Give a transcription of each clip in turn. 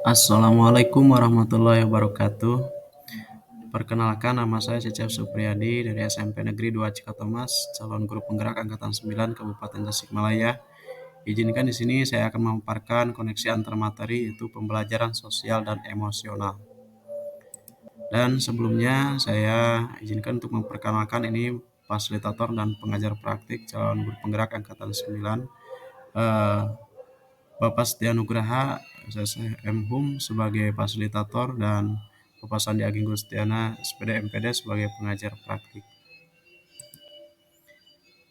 Assalamualaikum warahmatullahi wabarakatuh. Perkenalkan, nama saya Cecep Supriyadi dari SMP Negeri 2 Cikatomas, calon guru penggerak angkatan 9 Kabupaten Tasikmalaya. Izinkan di sini saya akan memaparkan koneksi antar materi, yaitu pembelajaran sosial dan emosional. Dan sebelumnya saya izinkan untuk memperkenalkan ini fasilitator dan pengajar praktik calon guru penggerak angkatan 9, eh, Bapak Setia Nugraha, SSM Hum sebagai fasilitator, dan Bapak Sandi Aging Gustiana, SPD MPD sebagai pengajar praktik.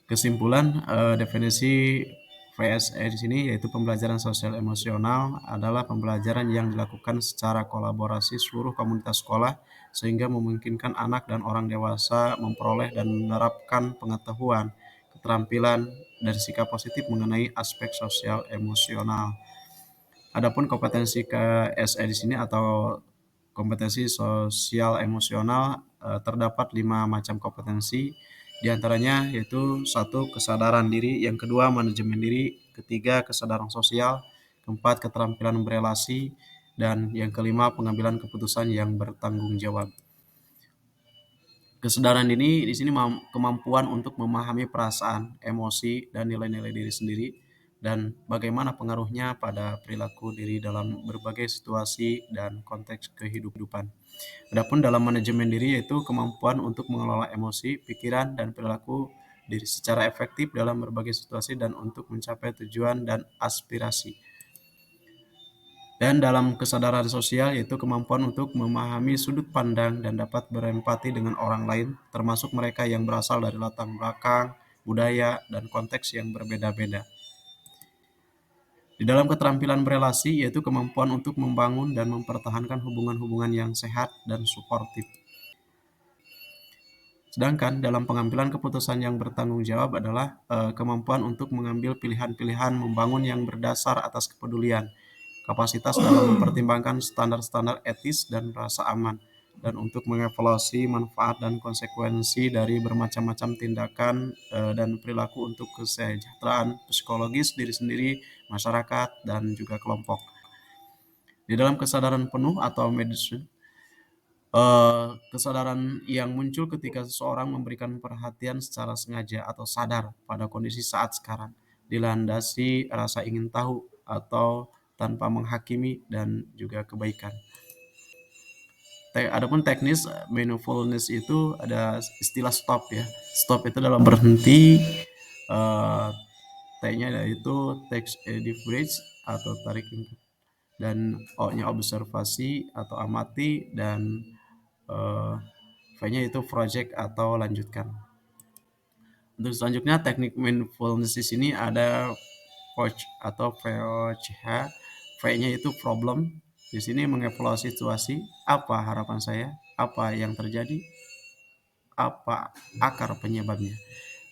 Kesimpulan, definisi VSE di sini yaitu pembelajaran sosial emosional adalah pembelajaran yang dilakukan secara kolaborasi seluruh komunitas sekolah sehingga memungkinkan anak dan orang dewasa memperoleh dan menerapkan pengetahuan, keterampilan, dan sikap positif mengenai aspek sosial emosional. Adapun kompetensi ke SE di sini atau kompetensi sosial emosional, terdapat 5 macam kompetensi, diantaranya yaitu satu kesadaran diri, yang kedua manajemen diri, ketiga kesadaran sosial, keempat keterampilan berelasi, dan yang kelima pengambilan keputusan yang bertanggung jawab. Kesadaran ini di sini kemampuan untuk memahami perasaan, emosi, dan nilai-nilai diri sendiri, dan bagaimana pengaruhnya pada perilaku diri dalam berbagai situasi dan konteks kehidupan. Adapun dalam manajemen diri yaitu kemampuan untuk mengelola emosi, pikiran, dan perilaku diri secara efektif dalam berbagai situasi dan untuk mencapai tujuan dan aspirasi. Dan dalam kesadaran sosial yaitu kemampuan untuk memahami sudut pandang dan dapat berempati dengan orang lain, termasuk mereka yang berasal dari latar belakang, budaya, dan konteks yang berbeda-beda. Di dalam keterampilan berelasi yaitu kemampuan untuk membangun dan mempertahankan hubungan-hubungan yang sehat dan suportif. Sedangkan dalam pengambilan keputusan yang bertanggung jawab adalah kemampuan untuk mengambil pilihan-pilihan membangun yang berdasar atas kepedulian, kapasitas dalam mempertimbangkan standar-standar etis dan rasa aman, dan untuk mengevaluasi manfaat dan konsekuensi dari bermacam-macam tindakan dan perilaku untuk kesejahteraan psikologis diri sendiri, masyarakat, dan juga kelompok. Di dalam kesadaran penuh atau medicine, kesadaran yang muncul ketika seseorang memberikan perhatian secara sengaja atau sadar pada kondisi saat sekarang, dilandasi rasa ingin tahu atau tanpa menghakimi dan juga kebaikan. Adapun teknis mindfulness itu ada istilah stop ya. Stop itu dalam berhenti, eh, T-nya yaitu take a deep breath atau tarik, dan O-nya observasi atau amati, dan V-nya itu project atau lanjutkan. Untuk selanjutnya teknik mindfulness di sini ada VOC atau VOCH. V-nya itu problem. Di sini mengevaluasi situasi, apa harapan saya, apa yang terjadi, apa akar penyebabnya.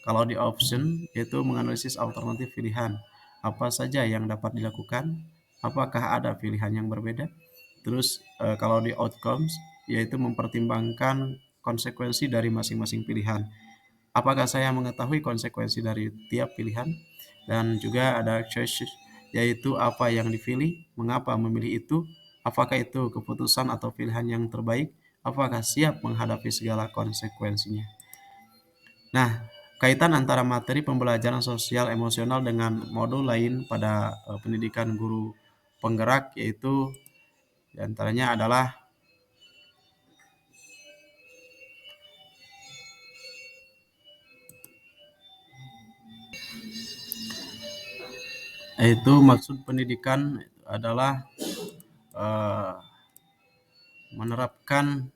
Kalau di option itu menganalisis alternatif pilihan, apa saja yang dapat dilakukan, apakah ada pilihan yang berbeda. Terus kalau di outcomes yaitu mempertimbangkan konsekuensi dari masing-masing pilihan. Apakah saya mengetahui konsekuensi dari tiap pilihan? Dan juga ada choices, yaitu apa yang dipilih, mengapa memilih itu, apakah itu keputusan atau pilihan yang terbaik, apakah siap menghadapi segala konsekuensinya. Nah, kaitan antara materi pembelajaran sosial emosional dengan modul lain pada pendidikan guru penggerak yaitu diantaranya adalah yaitu maksud pendidikan adalah eh, menerapkan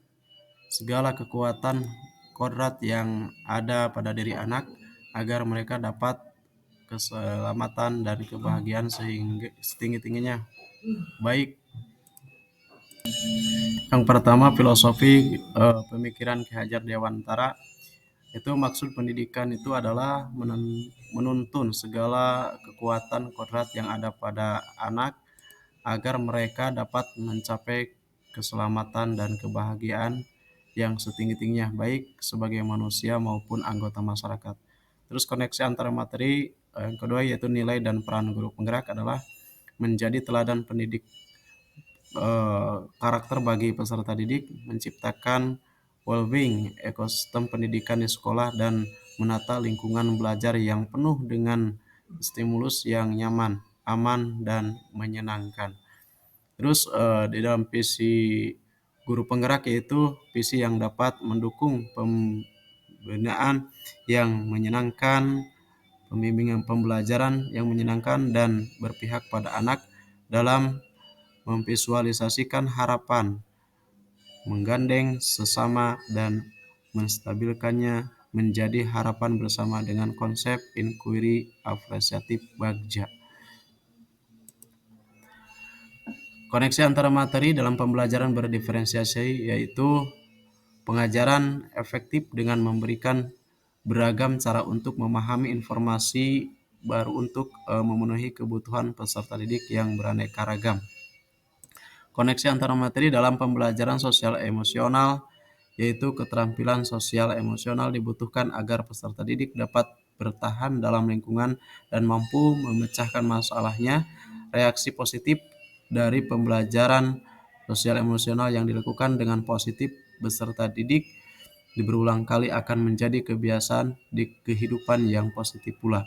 segala kekuatan kodrat yang ada pada diri anak agar mereka dapat keselamatan dan kebahagiaan sehingga setinggi-tingginya. Baik, yang pertama filosofi pemikiran Ki Hajar Dewantara, itu maksud pendidikan itu adalah menuntun segala kekuatan kodrat yang ada pada anak agar mereka dapat mencapai keselamatan dan kebahagiaan yang setinggi-tingginya, baik sebagai manusia maupun anggota masyarakat. Terus koneksi antara materi yang kedua yaitu nilai dan peran guru penggerak adalah menjadi teladan pendidik karakter bagi peserta didik, menciptakan well-being ekosistem pendidikan di sekolah, dan menata lingkungan belajar yang penuh dengan stimulus yang nyaman, aman, dan menyenangkan. Terus di dalam visi guru penggerak yaitu visi yang dapat mendukung pembinaan yang menyenangkan, pembimbingan pembelajaran yang menyenangkan dan berpihak pada anak dalam memvisualisasikan harapan, menggandeng sesama, dan menstabilkannya menjadi harapan bersama dengan konsep inquiry apresiatif Bagja. Koneksi antara materi dalam pembelajaran berdiferensiasi yaitu pengajaran efektif dengan memberikan beragam cara untuk memahami informasi baru untuk memenuhi kebutuhan peserta didik yang beraneka ragam. Koneksi antara materi dalam pembelajaran sosial emosional yaitu keterampilan sosial emosional dibutuhkan agar peserta didik dapat bertahan dalam lingkungan dan mampu memecahkan masalahnya. Reaksi positif dari pembelajaran sosial emosional yang dilakukan dengan positif beserta didik berulang kali akan menjadi kebiasaan di kehidupan yang positif pula.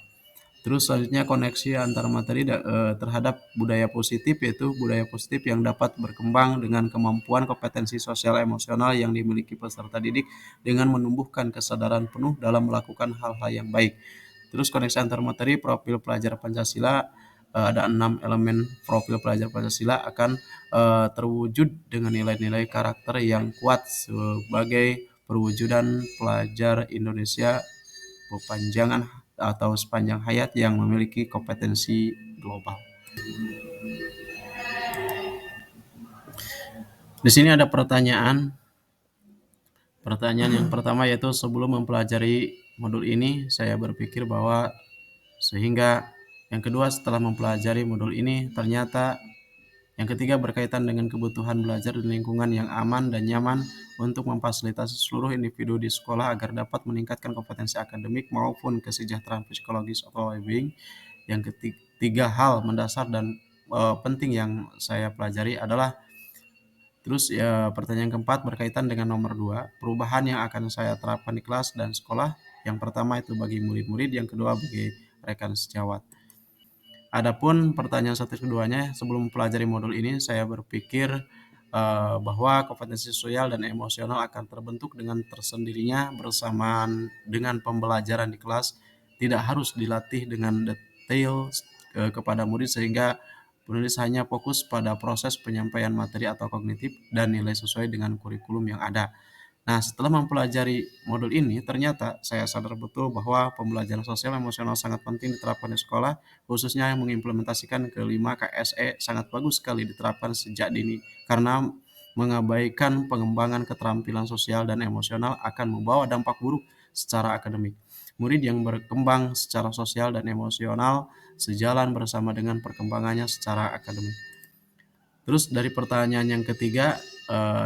Terus selanjutnya koneksi antara materi terhadap budaya positif yaitu budaya positif yang dapat berkembang dengan kemampuan kompetensi sosial emosional yang dimiliki peserta didik dengan menumbuhkan kesadaran penuh dalam melakukan hal-hal yang baik. Terus koneksi antar materi profil pelajar Pancasila ada 6 elemen profil pelajar Pancasila akan terwujud dengan nilai-nilai karakter yang kuat sebagai perwujudan pelajar Indonesia berpanjangan atau sepanjang hayat yang memiliki kompetensi global. Di sini ada pertanyaan. Pertanyaan yang pertama yaitu sebelum mempelajari modul ini saya berpikir bahwa sehingga yang kedua setelah mempelajari modul ini ternyata yang ketiga berkaitan dengan kebutuhan belajar di lingkungan yang aman dan nyaman untuk memfasilitasi seluruh individu di sekolah agar dapat meningkatkan kompetensi akademik maupun kesejahteraan psikologis atau well-being. Yang ketiga hal mendasar dan penting yang saya pelajari adalah terus pertanyaan keempat berkaitan dengan nomor 2, perubahan yang akan saya terapkan di kelas dan sekolah. Yang pertama itu bagi murid-murid, yang kedua bagi rekan sejawat. Adapun pertanyaan satu keduanya, sebelum mempelajari modul ini, saya berpikir bahwa kompetensi sosial dan emosional akan terbentuk dengan tersendirinya bersamaan dengan pembelajaran di kelas, tidak harus dilatih dengan detail kepada murid sehingga penulis hanya fokus pada proses penyampaian materi atau kognitif dan nilai sesuai dengan kurikulum yang ada. Nah, setelah mempelajari modul ini, ternyata saya sadar betul bahwa pembelajaran sosial emosional sangat penting diterapkan di sekolah, khususnya yang mengimplementasikan kelima KSE sangat bagus sekali diterapkan sejak dini, karena mengabaikan pengembangan keterampilan sosial dan emosional akan membawa dampak buruk secara akademik. Murid yang berkembang secara sosial dan emosional sejalan bersama dengan perkembangannya secara akademik. Terus dari pertanyaan yang ketiga,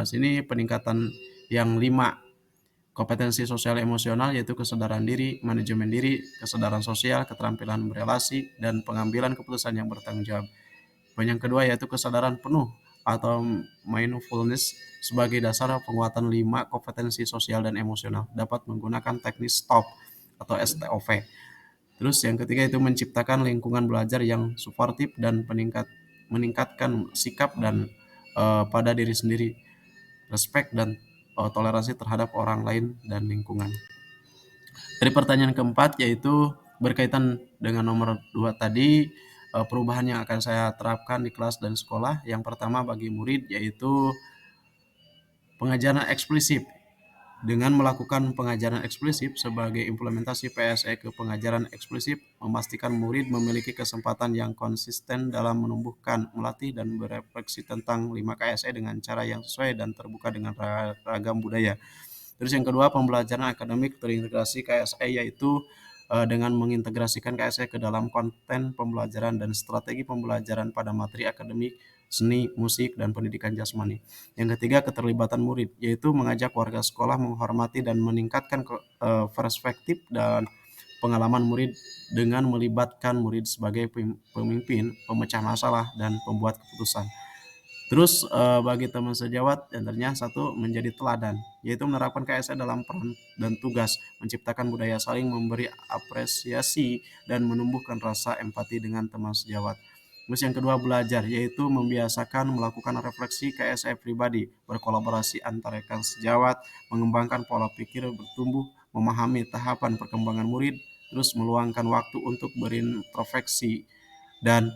sini peningkatan yang 5 kompetensi sosial emosional yaitu kesadaran diri, manajemen diri, kesadaran sosial, keterampilan berelasi, dan pengambilan keputusan yang bertanggung jawab. Yang kedua yaitu kesadaran penuh atau mindfulness sebagai dasar penguatan 5 kompetensi sosial dan emosional dapat menggunakan teknik STOP atau STOP. Terus yang ketiga itu menciptakan lingkungan belajar yang suportif dan meningkatkan sikap dan pada diri sendiri, respek dan toleransi terhadap orang lain dan lingkungan. Dari pertanyaan keempat yaitu berkaitan dengan nomor 2 tadi, perubahan yang akan saya terapkan di kelas dan sekolah. Yang pertama bagi murid yaitu pengajaran eksplisit. Dengan melakukan pengajaran eksplisit sebagai implementasi PSE ke pengajaran eksplisit, memastikan murid memiliki kesempatan yang konsisten dalam menumbuhkan, melatih, dan berefleksi tentang 5 KSE dengan cara yang sesuai dan terbuka dengan ragam budaya. Terus yang kedua, pembelajaran akademik terintegrasi KSE yaitu dengan mengintegrasikan KSE ke dalam konten pembelajaran dan strategi pembelajaran pada materi akademik, seni, musik, dan pendidikan jasmani. Yang ketiga, keterlibatan murid, yaitu mengajak warga sekolah menghormati dan meningkatkan perspektif dan pengalaman murid dengan melibatkan murid sebagai pemimpin, pemecah masalah, dan pembuat keputusan. Terus bagi teman sejawat yang ternyata satu menjadi teladan, yaitu menerapkan KSE dalam peran dan tugas, menciptakan budaya saling memberi apresiasi dan menumbuhkan rasa empati dengan teman sejawat. Terus yang kedua belajar, yaitu membiasakan melakukan refleksi KSE pribadi, berkolaborasi antar rekan sejawat, mengembangkan pola pikir, bertumbuh, memahami tahapan perkembangan murid, terus meluangkan waktu untuk berintrospeksi dan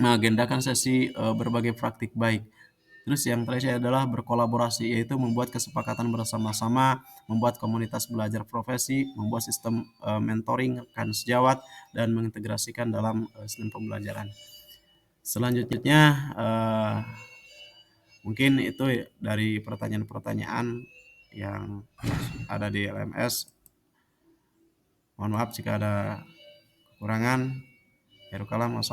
mengagendakan sesi berbagai praktik baik. Terus yang terakhir adalah berkolaborasi, yaitu membuat kesepakatan bersama-sama, membuat komunitas belajar profesi, membuat sistem mentoring rekan sejawat, dan mengintegrasikan dalam sistem pembelajaran. Selanjutnya, mungkin itu dari pertanyaan-pertanyaan yang ada di LMS. Mohon maaf jika ada kekurangan. Wassalamualaikum.